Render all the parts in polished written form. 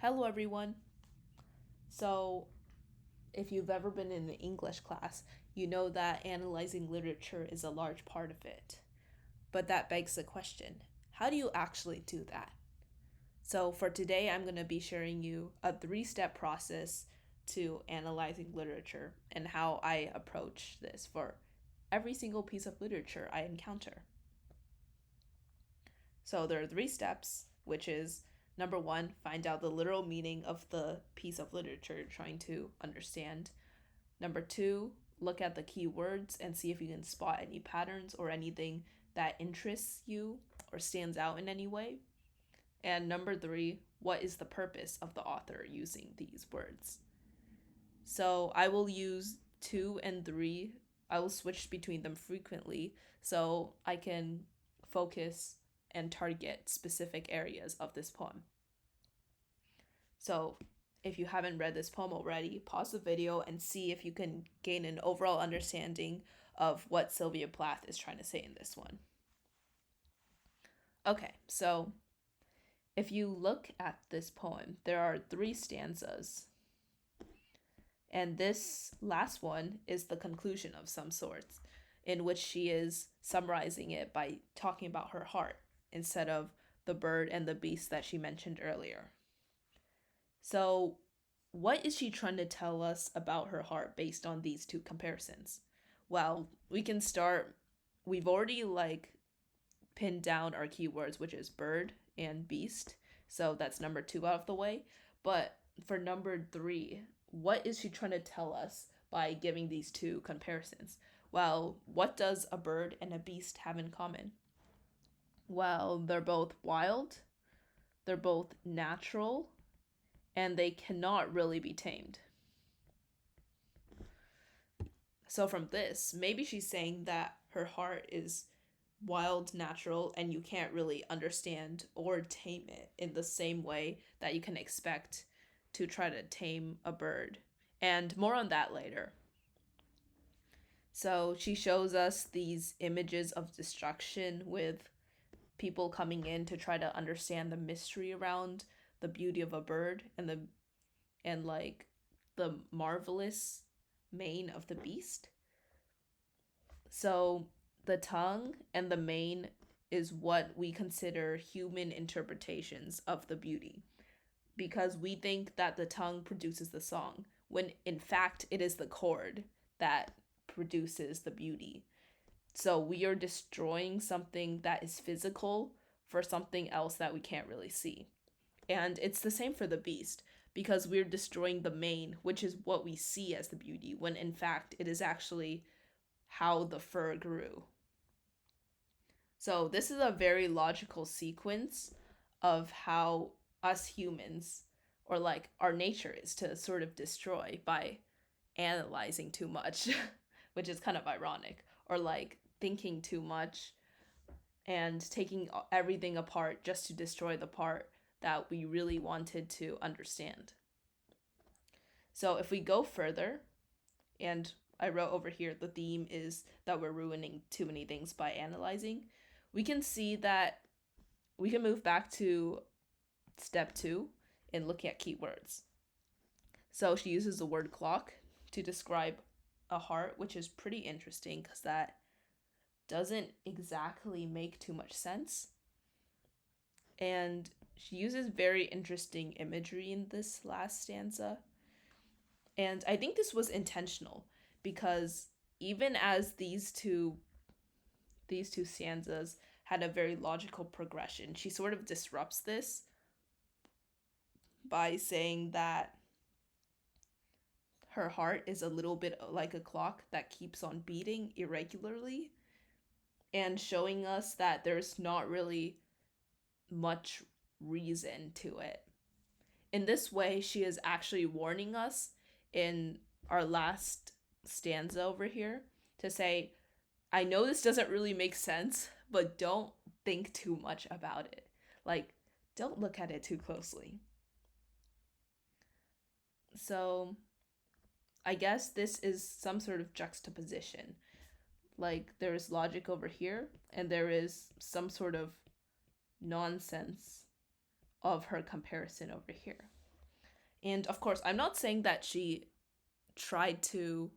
Hello, everyone. So, if you've ever been in an English class, you know that analyzing literature is a large part of it. But that begs the question, how do you actually do that? So, for today, I'm going to be sharing you a 3 step process to analyzing literature and how I approach this for every single piece of literature I encounter. So there are 3 steps, which is number one, find out the literal meaning of the piece of literature you're trying to understand. Number two, look at the key words and see if you can spot any patterns or anything that interests you or stands out in any way. And number three, what is the purpose of the author using these words? So I will use 2 and 3. I will switch between them frequently so I can focus and target specific areas of this poem. So if you haven't read this poem already, pause the video and see if you can gain an overall understanding of what Sylvia Plath is trying to say in this one. Okay, so if you look at this poem, there are 3 stanzas. And this last one is the conclusion of some sorts, in which she is summarizing it by talking about her heart instead of the bird and the beast that she mentioned earlier. So, what is she trying to tell us about her heart based on these 2 comparisons? Well, we can start. We've already pinned down our keywords, which is bird and beast. So that's number 2 out of the way. But for number 3, what is she trying to tell us by giving these 2 comparisons? Well, what does a bird and a beast have in common? Well, they're both wild, they're both natural, and they cannot really be tamed. So from this, maybe she's saying that her heart is wild, natural, and you can't really understand or tame it in the same way that you can expect to try to tame a bird. And more on that later. So she shows us these images of destruction with people coming in to try to understand the mystery around the beauty of a bird and the marvelous mane of the beast. So the tongue and the mane is what we consider human interpretations of the beauty, because we think that the tongue produces the song, when in fact it is the chord that produces the beauty. So we are destroying something that is physical for something else that we can't really see. And it's the same for the beast, because we're destroying the mane, which is what we see as the beauty, when in fact it is actually how the fur grew. So this is a very logical sequence of how us humans, or our nature, is to sort of destroy by analyzing too much, which is kind of ironic, or thinking too much and taking everything apart just to destroy the part that we really wanted to understand. So if we go further, and I wrote over here the theme is that we're ruining too many things by analyzing, we can see that we can move back to step 2 in looking at keywords. So she uses the word clock to describe a heart, which is pretty interesting because that doesn't exactly make too much sense. And she uses very interesting imagery in this last stanza. And I think this was intentional, because even as these two stanzas had a very logical progression, she sort of disrupts this by saying that her heart is a little bit like a clock that keeps on beating irregularly, and showing us that there's not really much reason to it. In this way, she is actually warning us in our last stanza over here to say, I know this doesn't really make sense, but don't think too much about it. Don't look at it too closely. So I guess this is some sort of juxtaposition. There is logic over here, and there is some sort of nonsense of her comparison over here. And of course, I'm not saying that she tried to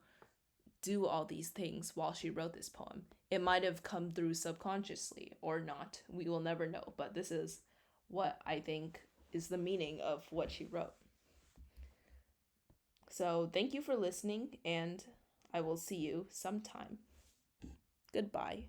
do all these things while she wrote this poem. It might have come through subconsciously or not. We will never know. But this is what I think is the meaning of what she wrote. So thank you for listening, and I will see you sometime. Goodbye.